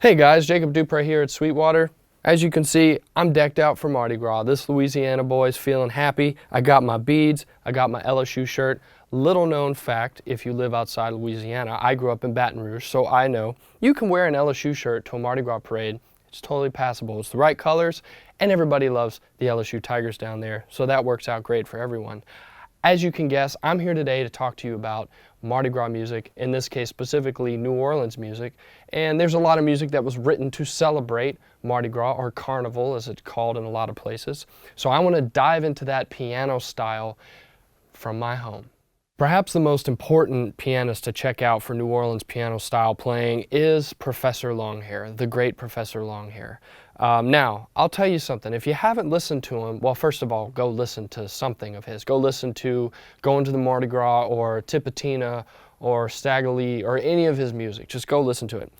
Hey guys, Jacob Dupre here at Sweetwater. As you can see, I'm decked out for Mardi Gras. This Louisiana boy's feeling happy. I got my beads, I got my LSU shirt. Little known fact, if you live outside Louisiana, I grew up in Baton Rouge, so I know you can wear an LSU shirt to a Mardi Gras parade. It's totally passable. It's the right colors, and everybody loves the LSU Tigers down there, so that works out great for everyone. As you can guess, I'm here today to talk to you about Mardi Gras music, in this case specifically New Orleans music. And there's a lot of music that was written to celebrate Mardi Gras, or Carnival as it's called in a lot of places. So I want to dive into that piano style from my home. Perhaps the most important pianist to check out for New Orleans piano style playing is Professor Longhair, the great Professor Longhair. Now, I'll tell you something. If you haven't listened to him, well, first of all, go listen to something of his. Go listen to Going to the Mardi Gras or Tipatina or Staggerly or any of his music. Just go listen to it.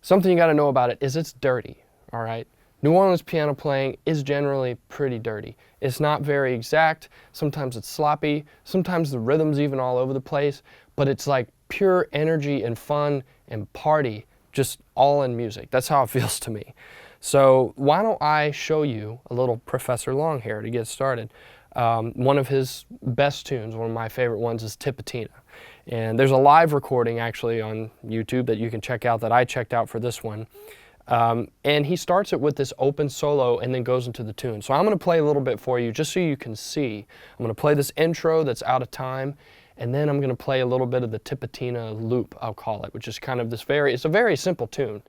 Something you got to know about it is it's dirty, all right? New Orleans piano playing is generally pretty dirty. It's not very exact. Sometimes it's sloppy. Sometimes the rhythm's even all over the place. But it's like pure energy and fun and party, just all in music. That's how it feels to me. So why don't I show you a little Professor Longhair to get started. One of his best tunes, one of my favorite ones, is Tipatina. And there's a live recording actually on YouTube that you can check out that I checked out for this one. And he starts it with this open solo and then goes into the tune. So I'm going to play a little bit for you just so you can see. I'm going to play this intro that's out of time, and then I'm going to play a little bit of the Tipatina loop, I'll call it, which is kind of this it's a very simple tune.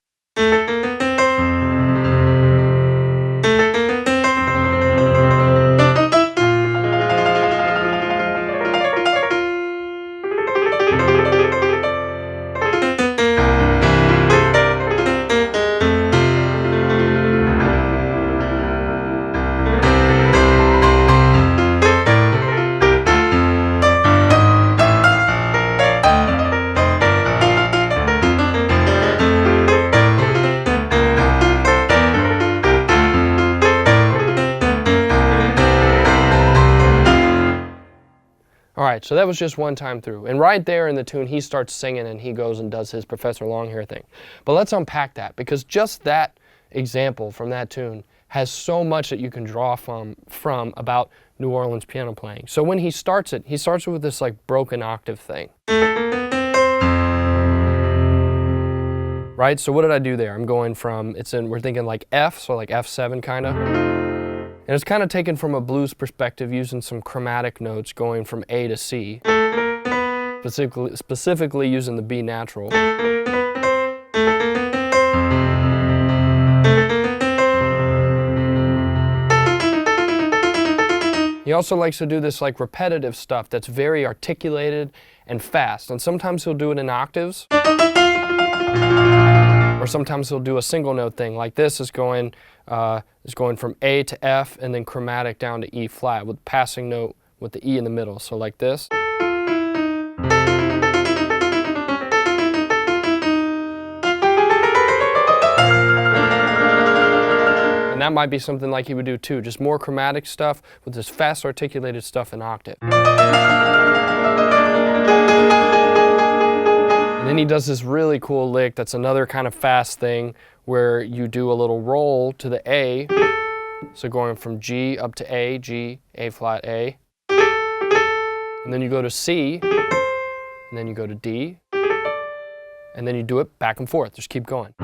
Alright, so that was just one time through. And right there in the tune, he starts singing and he goes and does his Professor Longhair thing. But let's unpack that, because just that example from that tune has so much that you can draw from about New Orleans piano playing. So when he starts it with this like broken octave thing. Right, so what did I do there? I'm going from, we're thinking like F, so like F7 kind of. And it's kind of taken from a blues perspective, using some chromatic notes going from A to C, specifically using the B natural. He also likes to do this like repetitive stuff that's very articulated and fast. And sometimes he'll do it in octaves, or sometimes he'll do a single note thing. Like this is going from A to F and then chromatic down to E flat with passing note with the E in the middle. So like this. And that might be something like he would do too, just more chromatic stuff with this fast articulated stuff in octave. And then he does this really cool lick that's another kind of fast thing where you do a little roll to the A. So going from G up to A, G, A flat, A. And then you go to C, and then you go to D, and then you do it back and forth. Just keep going.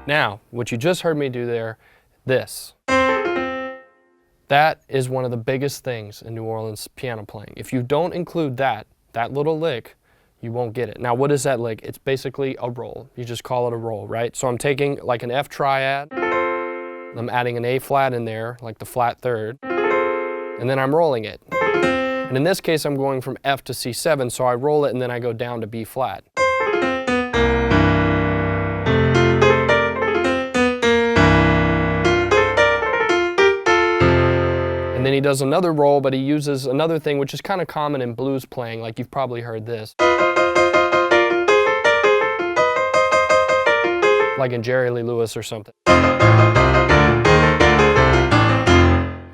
Now, what you just heard me do there, this. That is one of the biggest things in New Orleans piano playing. If you don't include that little lick, you won't get it. Now, what is that lick? It's basically a roll. You just call it a roll, right? So I'm taking like an F triad, I'm adding an A flat in there, like the flat third, and then I'm rolling it. And in this case, I'm going from F to C7, so I roll it and then I go down to B flat. And then he does another roll, but he uses another thing which is kind of common in blues playing, like you've probably heard this. Like in Jerry Lee Lewis or something.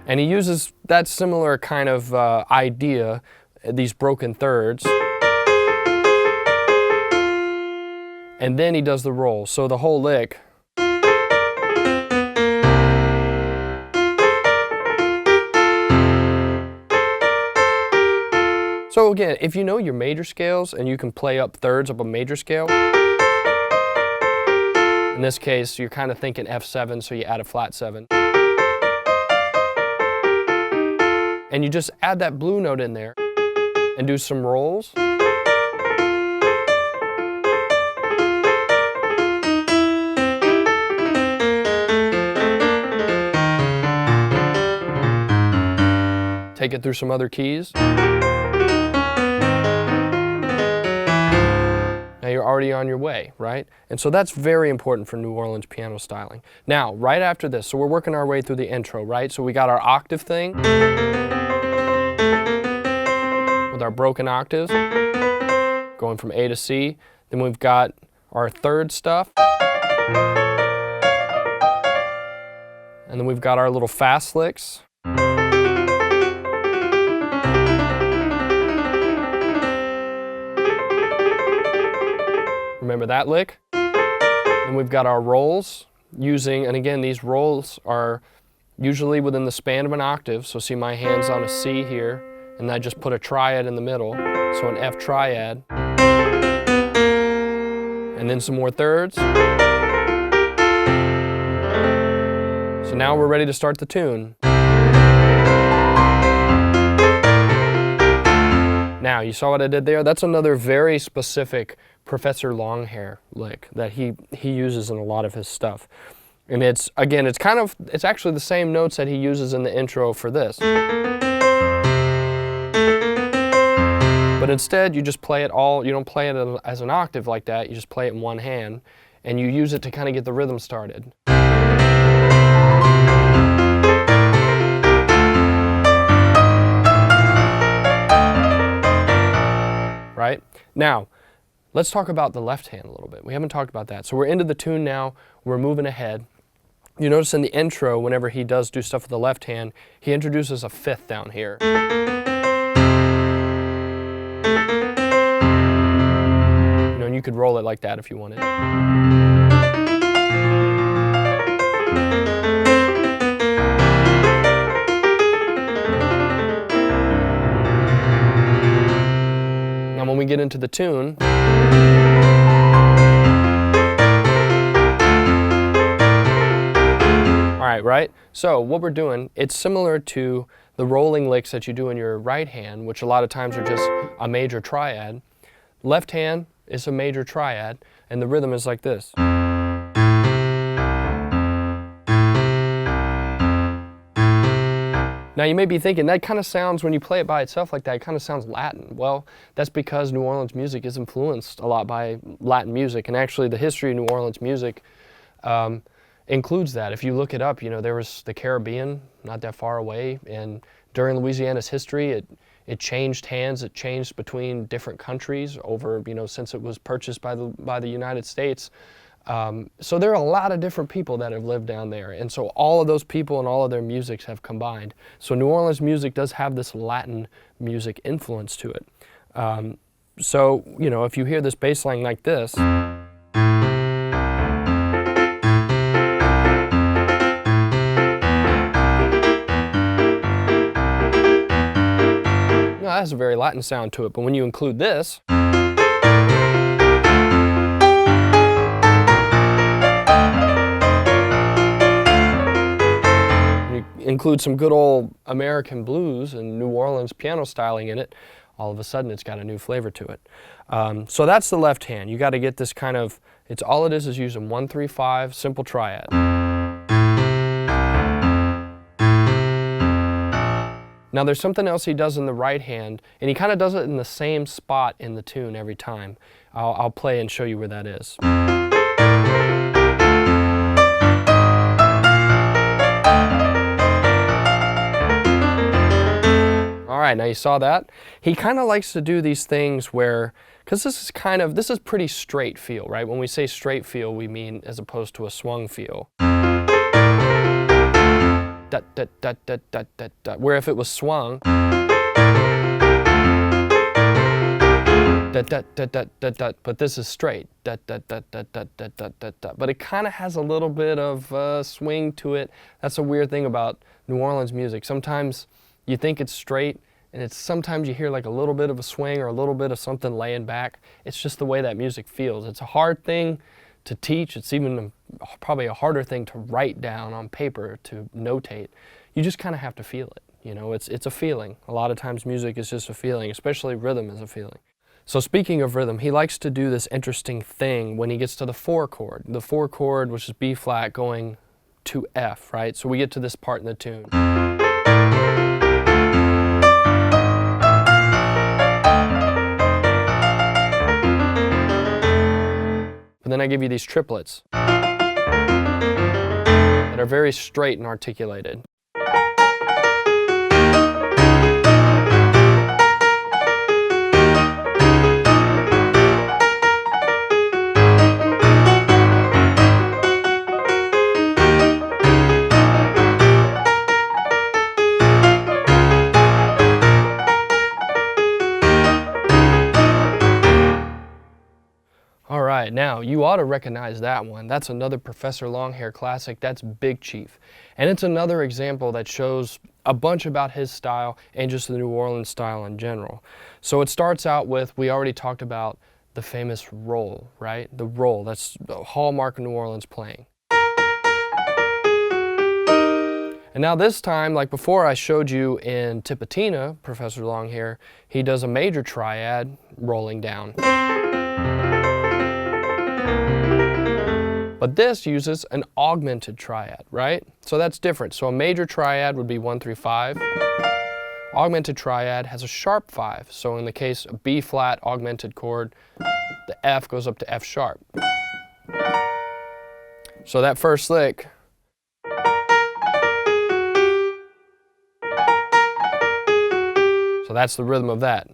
And he uses that similar kind of idea, these broken thirds. And then he does the roll. So the whole lick. So again, if you know your major scales and you can play up thirds of a major scale, in this case, you're kind of thinking F7, so you add a flat 7. And you just add that blue note in there and do some rolls. Take it through some other keys. Now you're already on your way, right? And so that's very important for New Orleans piano styling. Now, right after this, so we're working our way through the intro, right? So we got our octave thing with our broken octaves, going from A to C. Then we've got our third stuff. And then we've got our little fast licks. Remember that lick? Then we've got our rolls using, and again, these rolls are usually within the span of an octave. So see my hand's on a C here, and I just put a triad in the middle, so an F triad. And then some more thirds. So now we're ready to start the tune. Now, you saw what I did there? That's another very specific Professor Longhair lick that he uses in a lot of his stuff. And it's, again, it's actually the same notes that he uses in the intro for this. But instead, you just play it all, you don't play it as an octave like that, you just play it in one hand, and you use it to kind of get the rhythm started. Right? Now, let's talk about the left hand a little bit. We haven't talked about that. So we're into the tune now, we're moving ahead. You notice in the intro, whenever he does do stuff with the left hand, he introduces a fifth down here. You know, and you could roll it like that if you wanted. Now when we get into the tune, right? So what we're doing, it's similar to the rolling licks that you do in your right hand, which a lot of times are just a major triad. Left hand is a major triad, and the rhythm is like this. Now you may be thinking, that kind of sounds, when you play it by itself like that, it kind of sounds Latin. Well, that's because New Orleans music is influenced a lot by Latin music, and actually the history of New Orleans music includes that. If you look it up, you know, there was the Caribbean not that far away, and during Louisiana's history, it changed hands, it changed between different countries over, you know, since it was purchased by the United States. So there are a lot of different people that have lived down there, and so all of those people and all of their musics have combined. So New Orleans music does have this Latin music influence to it. So, you know, if you hear this bass line like this, that has a very Latin sound to it, but when you include this, you include some good old American blues and New Orleans piano styling in it, all of a sudden it's got a new flavor to it. So that's the left hand. You got to get this kind of, it's all it is using 1-3-5 simple triad. Now there's something else he does in the right hand, and he kind of does it in the same spot in the tune every time. I'll play and show you where that is. All right, now you saw that? He kind of likes to do these things where, because this is pretty straight feel, right? When we say straight feel, we mean as opposed to a swung feel. dut, dut, dut, dut, dut, dut, dut. Where if it was swung, dut, dut, dut, dut, dut, dut, but this is straight, dut, dut, dut, dut, dut, dut, dut, dut, dut. But it kind of has a little bit of swing to it. That's a weird thing about New Orleans music. Sometimes you think it's straight, and sometimes you hear like a little bit of a swing or a little bit of something laying back. It's just the way that music feels. It's a hard thing to teach. It's even probably a harder thing to write down on paper, to notate. You just kind of have to feel it. You know, it's a feeling. A lot of times music is just a feeling, especially rhythm is a feeling. So speaking of rhythm, he likes to do this interesting thing when he gets to the 4 chord. The 4 chord, which is B flat, going to F, right? So we get to this part in the tune. But then I give you these triplets that are very straight and articulated. Now, you ought to recognize that one. That's another Professor Longhair classic. That's Big Chief. And it's another example that shows a bunch about his style and just the New Orleans style in general. So it starts out with, we already talked about the famous roll, right? The roll, that's the hallmark of New Orleans playing. And now this time, like before I showed you in Tipatina, Professor Longhair, he does a major triad rolling down. But this uses an augmented triad, right? So that's different. So a major triad would be 1, 3, 5. Augmented triad has a sharp 5. So in the case of B flat augmented chord, the F goes up to F sharp. So that first lick, so that's the rhythm of that.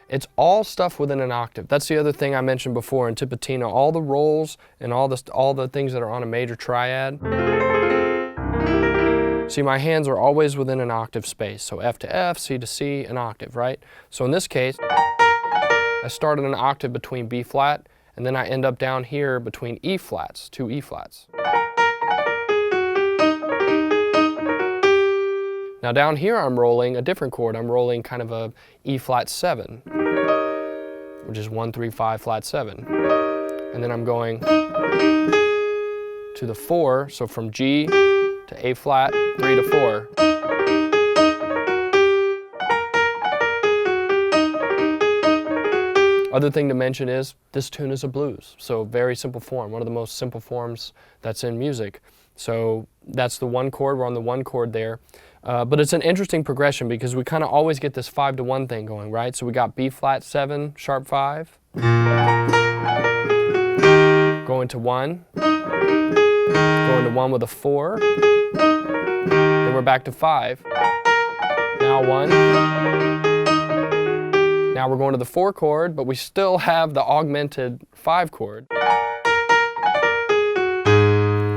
It's all stuff within an octave. That's the other thing I mentioned before in Tipatina. All the rolls and all the things that are on a major triad. See, my hands are always within an octave space. So F to F, C to C, an octave, right? So in this case, I start in an octave between B flat, and then I end up down here between E flats, 2 E flats. Now down here I'm rolling a different chord. I'm rolling kind of a E flat 7, which is 1, 3, 5, flat 7. And then I'm going to the 4, so from G to A flat, 3 to 4. Other thing to mention is this tune is a blues, so very simple form, one of the most simple forms that's in music. So that's the 1 chord, we're on the 1 chord there. But it's an interesting progression because we kind of always get this 5 to 1 thing going, right? So we got B flat 7, sharp 5, going to 1, going to 1 with a 4, then we're back to 5, now 1, now we're going to the 4 chord, but we still have the augmented 5 chord.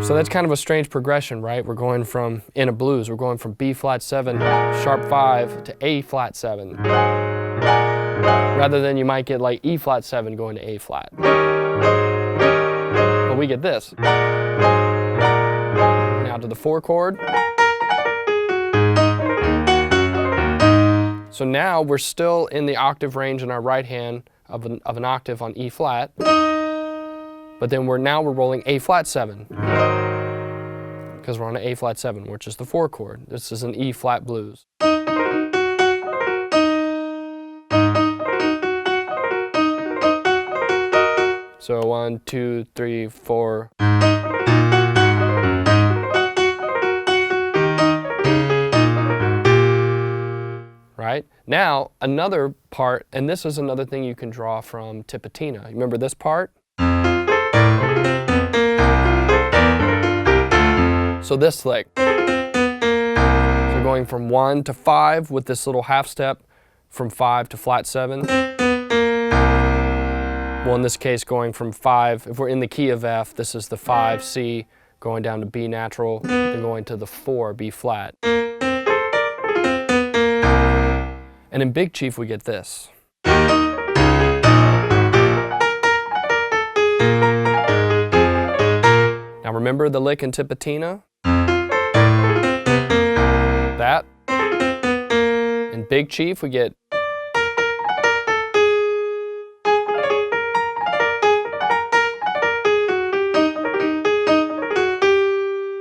So that's kind of a strange progression, right? We're going from, in a blues, we're going from B flat 7, sharp 5 to A flat 7. Rather than you might get like E flat 7 going to A flat. But we get this. Now to the 4 chord. So now we're still in the octave range in our right hand of an octave on E flat. But then we're rolling A flat 7. Because we're on an A flat 7, which is the 4 chord. This is an E flat blues. So 1, 2, 3, 4. Right? Now, another part, and this is another thing you can draw from Tipatina. Remember this part? So this lick. So going from 1 to 5 with this little half step, from 5 to flat 7. Well, in this case, going from 5, if we're in the key of F, this is the 5, C, going down to B natural, then going to the 4, B flat. And in Big Chief, we get this. Now remember the lick in Tipatina? That. In Big Chief, we get.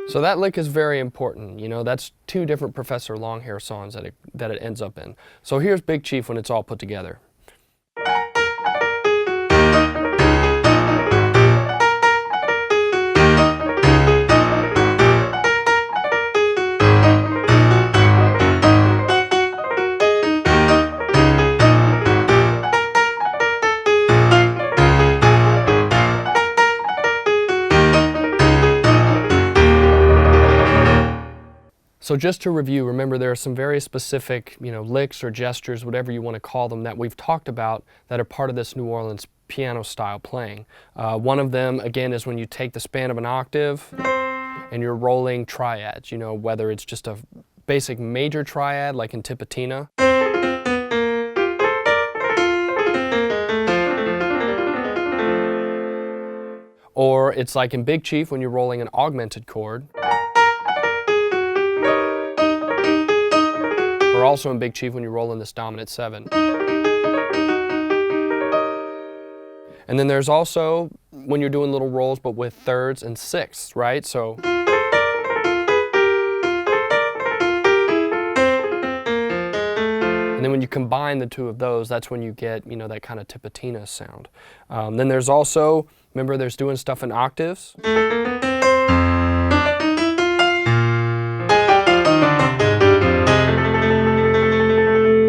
So that lick is very important. You know, that's 2 different Professor Longhair songs that it ends up in. So here's Big Chief when it's all put together. So just to review, remember there are some very specific, licks or gestures, whatever you want to call them, that we've talked about that are part of this New Orleans piano style playing. One of them, again, is when you take the span of an octave and you're rolling triads, whether it's just a basic major triad like in Tipatina, or it's like in Big Chief when you're rolling an augmented chord. Or also in Big Chief when you roll in this dominant 7. And then there's also when you're doing little rolls but with thirds and sixths, right? So and then when you combine the 2 of those, that's when you get, that kind of Tipatina sound. Then there's also, remember there's doing stuff in octaves.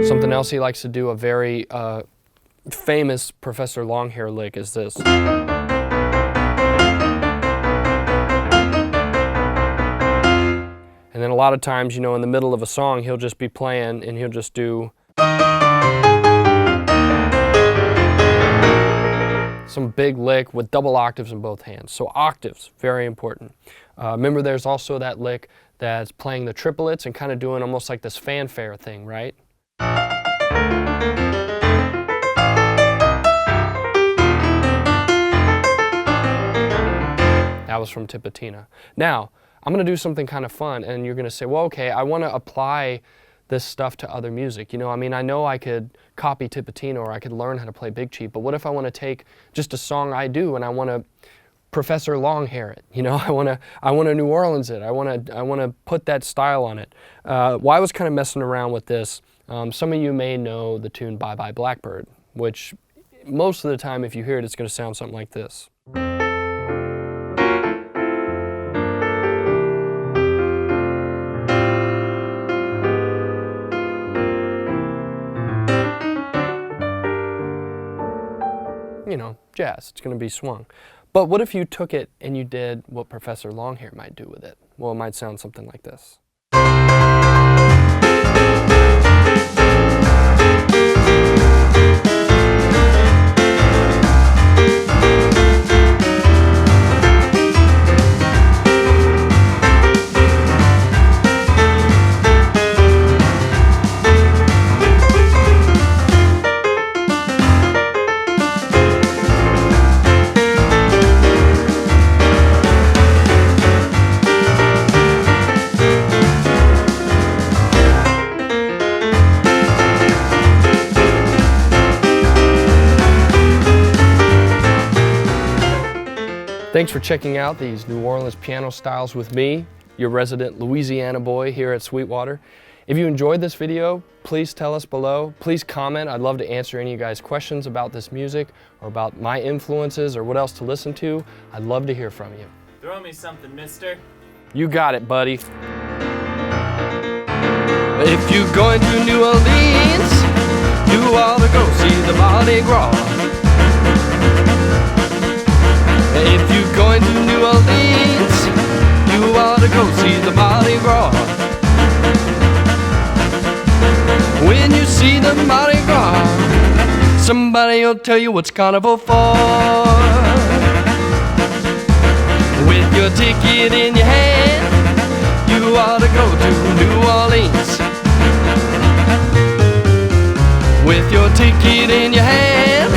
Something else he likes to do, a very famous Professor Longhair lick, is this. And then a lot of times, in the middle of a song, he'll just be playing and he'll just do some big lick with double octaves in both hands. So octaves, very important. Remember there's also that lick that's playing the triplets and kind of doing almost like this fanfare thing, right? That was from Tipatina. Now, I'm going to do something kind of fun, and you're going to say, well, okay, I want to apply this stuff to other music. I know I could copy Tipatina or I could learn how to play Big Chief, but what if I want to take just a song I do and I want to Professor Longhair it? I want to New Orleans it. I want to put that style on it. Well, I was kind of messing around with this. Some of you may know the tune Bye Bye Blackbird, which most of the time if you hear it, it's going to sound something like this. Jazz, it's going to be swung. But what if you took it and you did what Professor Longhair might do with it? Well, it might sound something like this. Thanks for checking out these New Orleans piano styles with me, your resident Louisiana boy here at Sweetwater. If you enjoyed this video, please tell us below. Please comment. I'd love to answer any of you guys' questions about this music or about my influences or what else to listen to. I'd love to hear from you. Throw me something, mister. You got it, buddy. If you're going to New Orleans, you ought to go see the Mardi Gras. If you're going to New Orleans, you ought to go see the Mardi Gras. When you see the Mardi Gras, Somebody will tell you what's carnival for. With your ticket in your hand, you ought to go to New Orleans. With your ticket in your hand,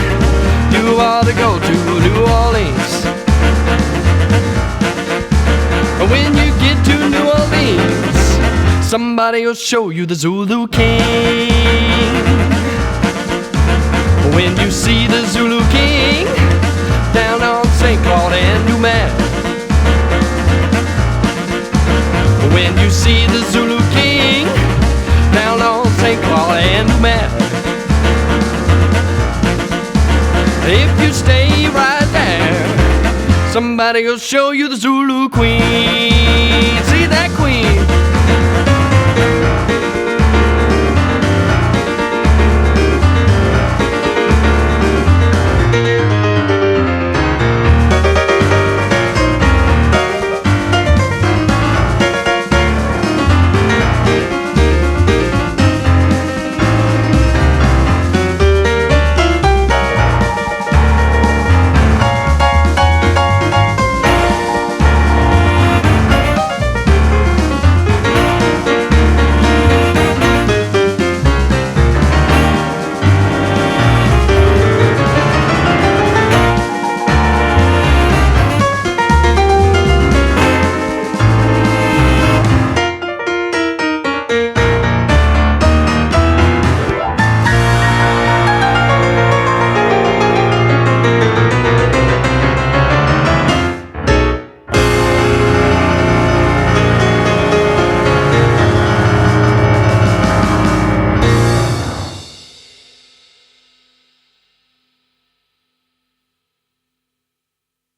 you ought to go to New Orleans. When you get to New Orleans, somebody will show you the Zulu King. When you see the Zulu King down on St. Claude and Dumas. When you see the Zulu King down on St. Claude and Dumas. If you stay right there, somebody will show you the Zulu Queen. See that queen?